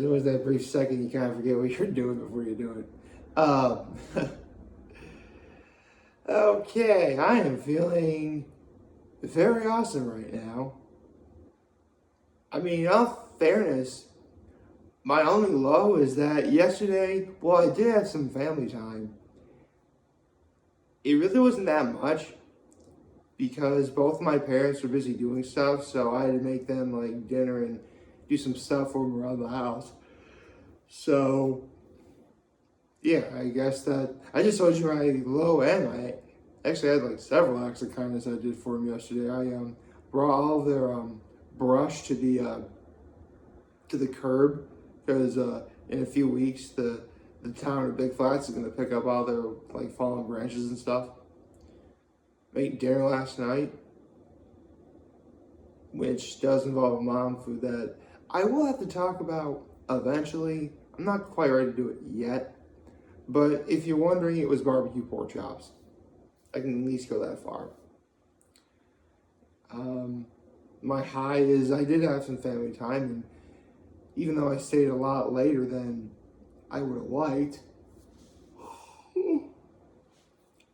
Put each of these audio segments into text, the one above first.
There was that brief second you kind of forget what you're doing before you do it. Okay, I am feeling very awesome right now. I mean, in all fairness, my only low is that yesterday, well, I did have some family time. It really wasn't that much because both my parents were busy doing stuff, so I had to make them like dinner and do some stuff for them around the house. So, yeah, I guess that I just told you my low and I actually had like several acts of kindness I did for them yesterday. I brought all of their brush to the curb because in a few weeks the town of Big Flats is gonna pick up all their like fallen branches and stuff. Ate dinner last night, which does involve mom food that I will have to talk about eventually. I'm not quite ready to do it yet, but if you're wondering, it was barbecue pork chops. I can at least go that far. My high is I did have some family time, and even though I stayed a lot later than I would have liked,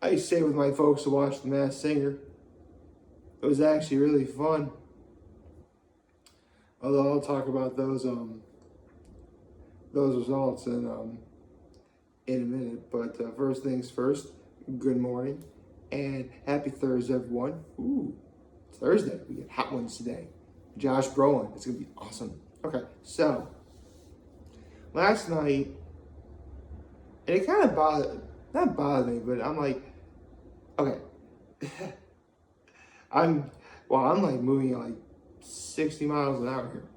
I stayed with my folks to watch The Masked Singer. It was actually really fun. Although I'll talk about those results in a minute. But first things first, good morning and happy Thursday, everyone. Ooh, it's Thursday. We get hot ones today. Josh Brolin. It's gonna be awesome. Okay, so last night, and it kind of not bothered me, but I'm like, okay, I'm like moving at like 60 miles an hour here.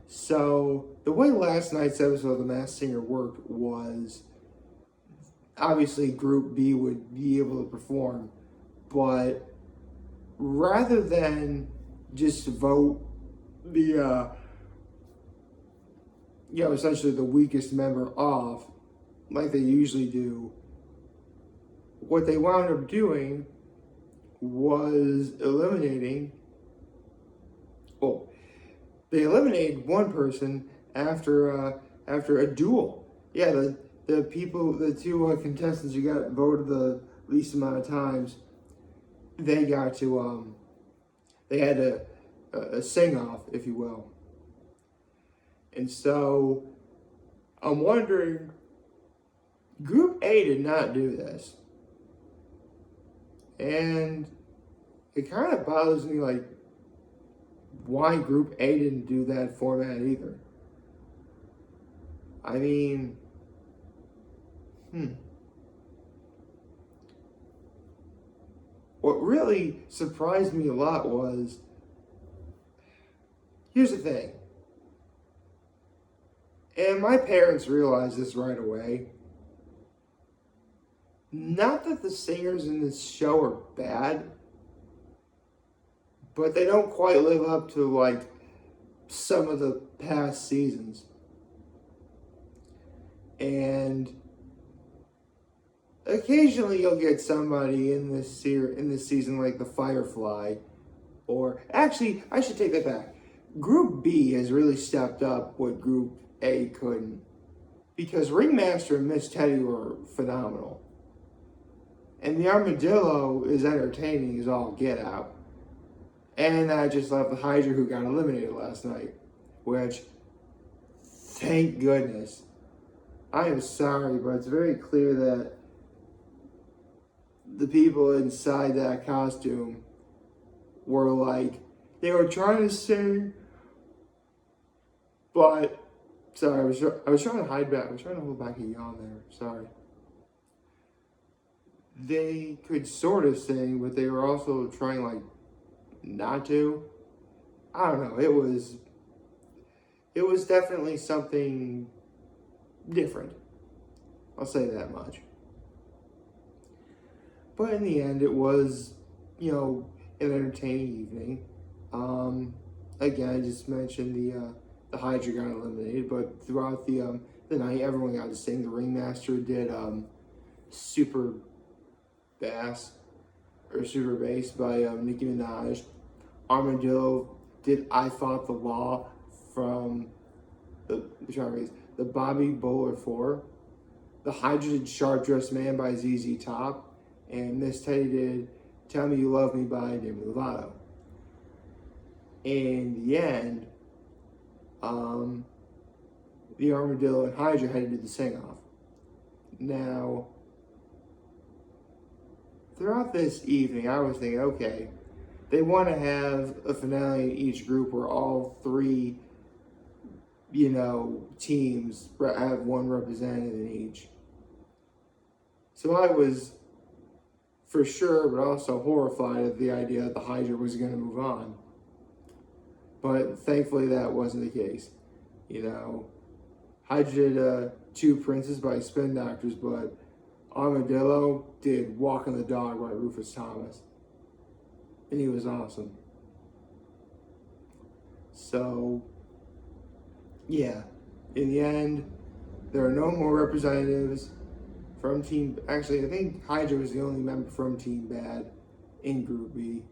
So the way last night's episode of The Masked Singer worked was obviously Group B would be able to perform, but rather than just vote the essentially the weakest member off like they usually do, what they wound up doing was they eliminated one person after a duel. Yeah, the two contestants who got voted the least amount of times, they got to they had a sing off, if you will. And so I'm wondering, Group A did not do this, and it kind of bothers me, like, why Group A didn't do that format either. I mean, what really surprised me a lot was, here's the thing, and my parents realized this right away. Not that the singers in this show are bad, but they don't quite live up to like some of the past seasons. And occasionally you'll get somebody in this season like the Firefly, or actually I should take that back. Group B has really stepped up what Group A couldn't, because Ringmaster and Miss Teddy were phenomenal. And the Armadillo is entertaining as all get out. And I just left the Hydra, who got eliminated last night, which, thank goodness. I am sorry, but it's very clear that the people inside that costume were like, they were trying to sing, but, sorry, I was trying to hide back. I was trying to hold back a yawn there. Sorry. They could sort of sing, but they were also trying like not to. I don't know. It was definitely something different. I'll say that much. But in the end, it was, an entertaining evening. Again, I just mentioned the Hydra got eliminated, but throughout the night, everyone got to sing. The Ringmaster did Super Bass by Nicki Minaj. Armadillo did I Fought the Law from the Bobby Bowler 4, the Hydra did Sharp Dressed Man by ZZ Top, and Miss Teddy did Tell Me You Love Me by Demi Lovato. In the end, the Armadillo and Hydra had to do the sing-off. Now, throughout this evening, I was thinking, okay, they want to have a finale in each group where all three, teams have one representative in each. So I was for sure, but also horrified at the idea that the Hydra was going to move on. But thankfully that wasn't the case. Hydra did Two Princes by Spin Doctors, but Armadillo did Walking the Dog by Rufus Thomas. And he was awesome. So, yeah. In the end, there are no more representatives from Team... Actually, I think Hydra was the only member from Team Bad in Group B.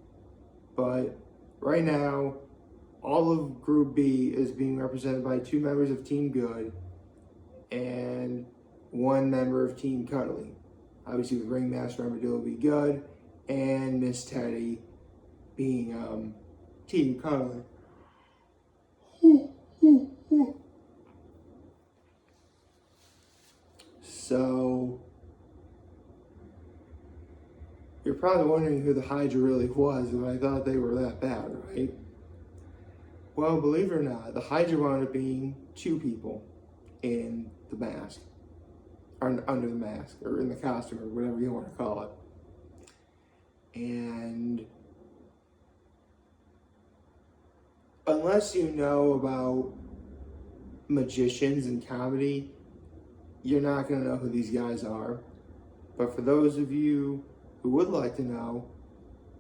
But right now, all of Group B is being represented by 2 members of Team Good and 1 member of Team Cuddly. Obviously, the Ringmaster Armadillo will be Good, and Miss Teddy being Team Cuddly. So, you're probably wondering who the Hydra really was, and I thought they were that bad, right? Well, believe it or not, the Hydra wound up being 2 people in the mask, or under the mask, or in the costume, or whatever you want to call it. And unless you know about magicians and comedy, you're not going to know who these guys are. But for those of you who would like to know,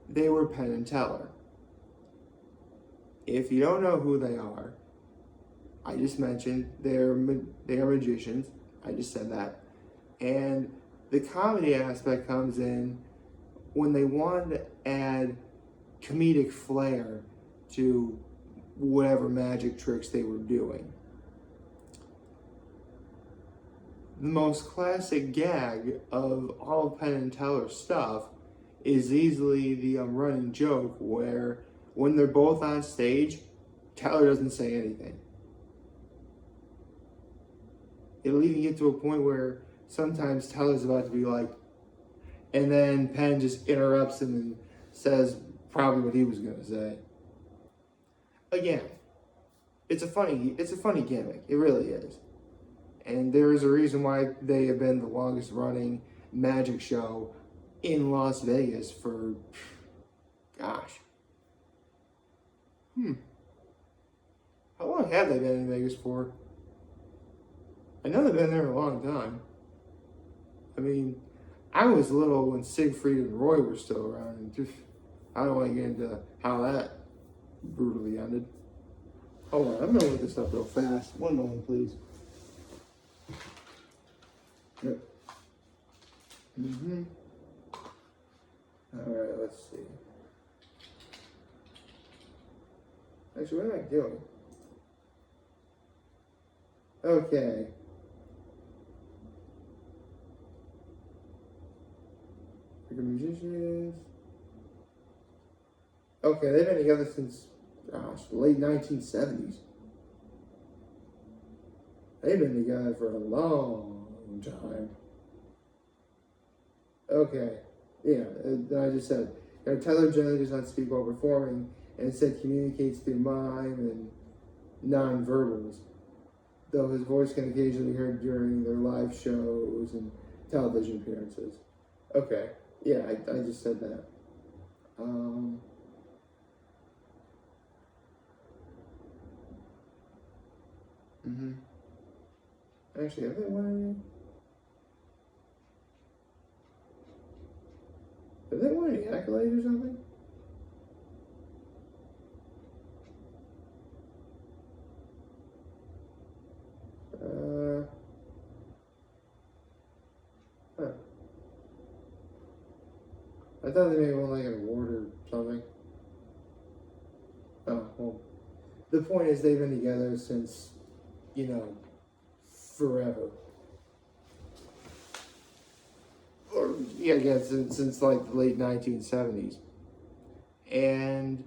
they were Penn and Teller. If you don't know who they are, I just mentioned they are magicians. I just said that. And the comedy aspect comes in when they want to add comedic flair to whatever magic tricks they were doing. The most classic gag of all of Penn and Teller's stuff is easily the running joke where when they're both on stage, Teller doesn't say anything. It'll even get to a point where sometimes Teller's about to be like, and then Penn just interrupts him and says probably what he was going to say. Again, it's a funny gimmick. It really is. And there is a reason why they have been the longest running magic show in Las Vegas for, gosh. How long have they been in Vegas for? I know they've been there a long time. I mean, I was little when Siegfried and Roy were still around, and I don't want to get into how that brutally ended. Hold on, I'm going to look this up real fast. One moment, please. Yep. Alright, let's see. Actually, what am I doing? Okay. The Magicians. Okay, they've been together since, gosh, the late 1970s. They've been together for a long time. Okay, yeah, I just said, Teller generally does not speak while performing, and instead communicates through mime and non-verbals, though his voice can occasionally be heard during their live shows and television appearances. Okay, yeah, I just said that. Actually, have they won any? Have they won any accolades or something? I thought they may have won like an award or something. Oh, well. The point is they've been together since you know, forever. Or, yeah, again, since like the late 1970s. And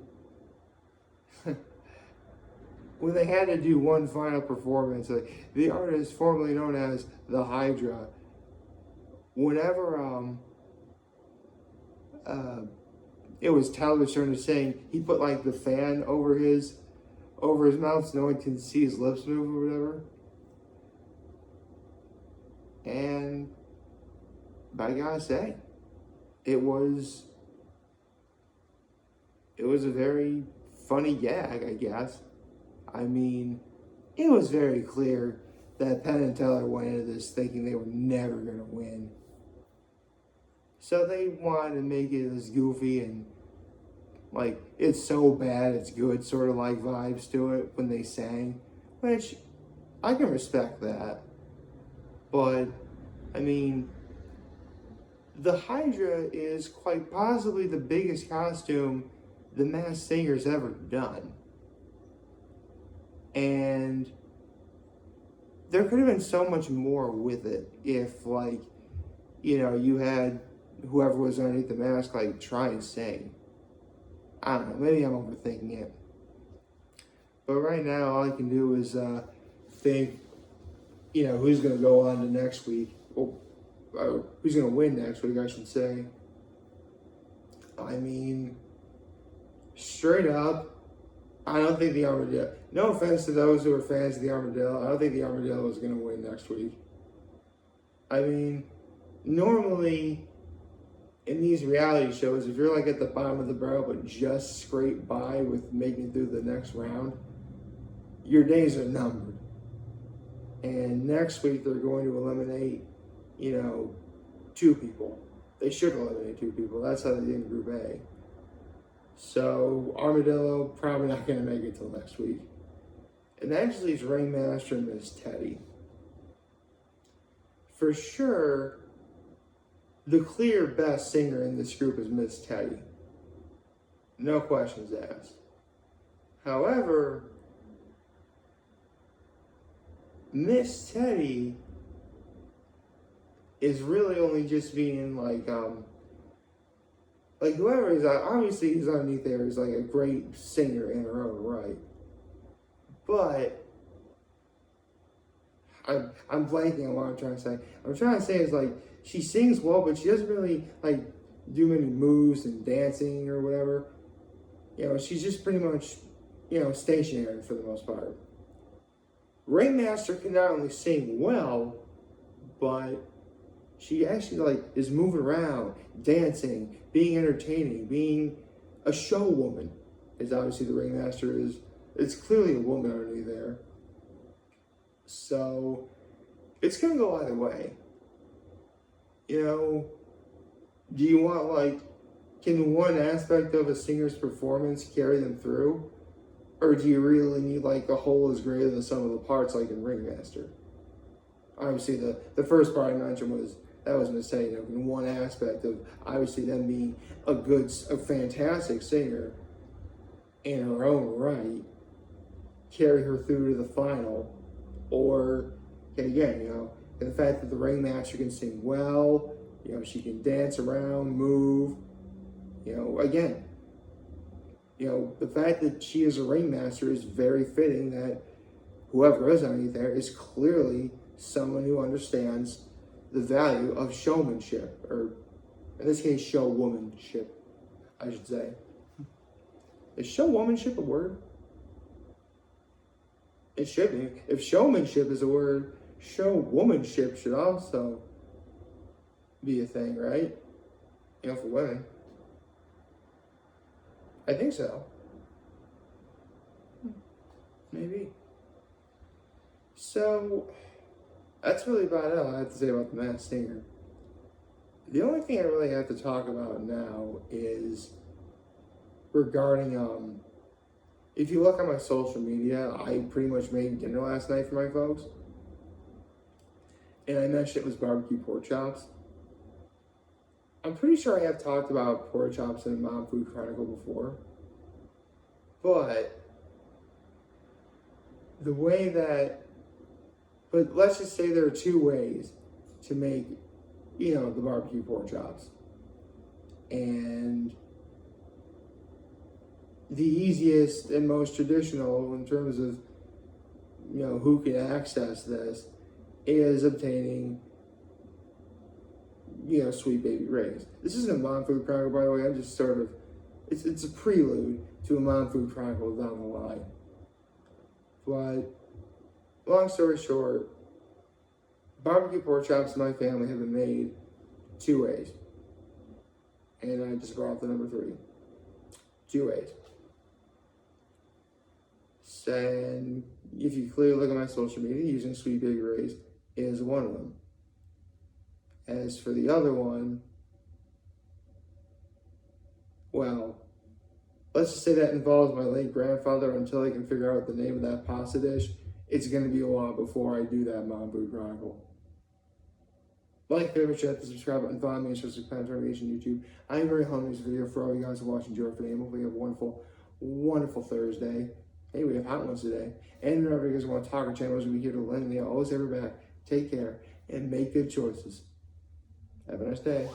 when they had to do one final performance, the artist formerly known as the Hydra, whenever uh, it was Talbot's turn to sing, he put like the fan over his mouth so no one can see his lips move or whatever. And but I gotta say, it was a very funny gag, I guess. I mean, it was very clear that Penn and Teller went into this thinking they were never going to win. So they wanted to make it as goofy and like, it's so bad, it's good sort of like vibes to it when they sang, which I can respect that. But, I mean, the Hydra is quite possibly the biggest costume the Masked Singer's ever done. And there could have been so much more with it if, like, you know, you had whoever was underneath the mask, like, try and sing. I don't know, maybe I'm overthinking it. But right now, all I can do is think, you know, who's going to go on to next week. Well, who's going to win next week, I should say. I mean, straight up, I don't think the Armadillo, no offense to those who are fans of the Armadillo, I don't think the Armadillo is going to win next week. I mean, normally in these reality shows, if you're like at the bottom of the barrel but just scrape by with making it through the next round, your days are numbered. And next week they're going to eliminate, you know, 2 people. They should eliminate 2 people. That's how they did in Group A. So, Armadillo probably not going to make it till next week. And that just leaves Ringmaster and Miss Teddy. For sure, the clear best singer in this group is Miss Teddy. No questions asked. However, Miss Teddy is really only just being like whoever is obviously he's underneath there is like a great singer in her own right, but I'm blanking on what I'm trying to say. I'm trying to say is like she sings well, but she doesn't really like do many moves and dancing or whatever. You know, she's just pretty much, you know, stationary for the most part. Ringmaster can not only sing well, but she actually like is moving around, dancing, being entertaining, being a show woman. Is obviously the Ringmaster is. It's clearly a woman underneath there. So it's gonna go either way. You know, do you want like, can one aspect of a singer's performance carry them through? Or do you really need like the whole is greater than the sum of the parts like in Ringmaster? Obviously the first part I mentioned was a mistake, you know, in one aspect of obviously them being a fantastic singer in her own right, carry her through to the final, or, and again, you know, and the fact that the Ringmaster can sing well, you know, she can dance around, move, you know, again, you know, the fact that she is a Ringmaster is very fitting that whoever is underneath there is clearly someone who understands the value of showmanship, or in this case, showwomanship, I should say. Is showwomanship a word? It should be. If showmanship is a word, showwomanship should also be a thing, right? You know, for women. I think so. Maybe. So, that's really about it I have to say about the Masked Singer. The only thing I really have to talk about now is regarding, if you look on my social media, I pretty much made dinner last night for my folks. And I mentioned it was barbecue pork chops. I'm pretty sure I have talked about pork chops in a Mom Food Chronicle before. But the way that But let's just say there are two ways to make, the barbecue pork chops. And the easiest and most traditional in terms of, who can access this is obtaining, Sweet Baby Ray's. This isn't a Mom Food Chronicle, by the way. I'm just sort of, it's a prelude to a Mom Food Chronicle down the line. But long story short, barbecue pork chops in my family have been made two ways. And I just brought up the number 3. 2 ways. And if you clearly look at my social media, using Sweet Baby Ray's is one of them. As for the other one, well, let's just say that involves my late grandfather. Until I can figure out the name of that pasta dish, it's going to be a while before I do that Mom Food Chronicle. Like, favorite, share, the subscribe button, follow me, and share some content on YouTube. I am very hungry for this video for all you guys who watch and enjoy today. Hopefully you have a wonderful, wonderful Thursday. Hey, we have hot ones today. And remember, you guys want to talk our channels, we'll be here to lend. They always have your back. Take care and make good choices. Have a nice day.